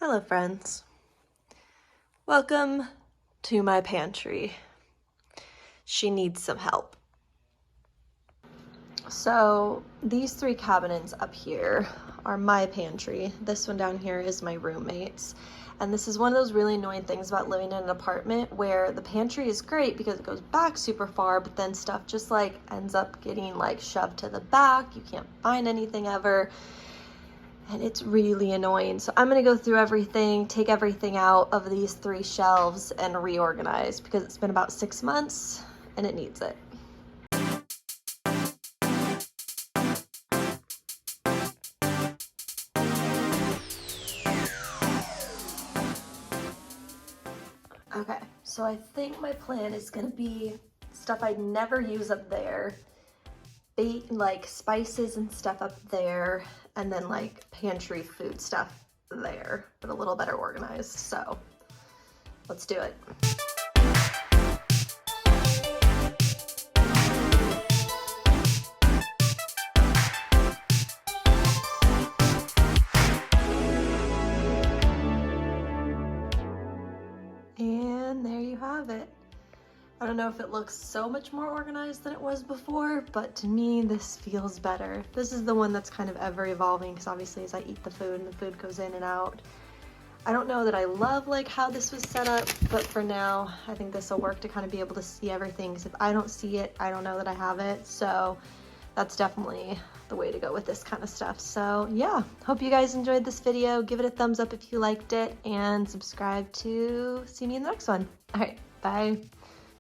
Hello friends, welcome to my pantry. She needs some help. So these three cabinets up here are my pantry. This one down here is my roommate's. And this is one of those really annoying things about living in an apartment where the pantry is great because it goes back super far, but then stuff just like ends up getting like shoved to the back. You can't find anything ever. And it's really annoying. So I'm gonna go through everything, take everything out of these three shelves and reorganize because it's been about 6 months and it needs it. Okay, so I think my plan is gonna be stuff I'd never use up there, like spices and stuff up there, and then like pantry food stuff there, but a little better organized. So let's do it. And there you have it. I don't know if it looks so much more organized than it was before, but to me, this feels better. This is the one that's kind of ever evolving because obviously as I eat the food and the food goes in and out. I don't know that I love like how this was set up, but for now, I think this will work to kind of be able to see everything. Because if I don't see it, I don't know that I have it. So that's definitely the way to go with this kind of stuff. So yeah, hope you guys enjoyed this video. Give it a thumbs up if you liked it and subscribe to see me in the next one. All right, bye.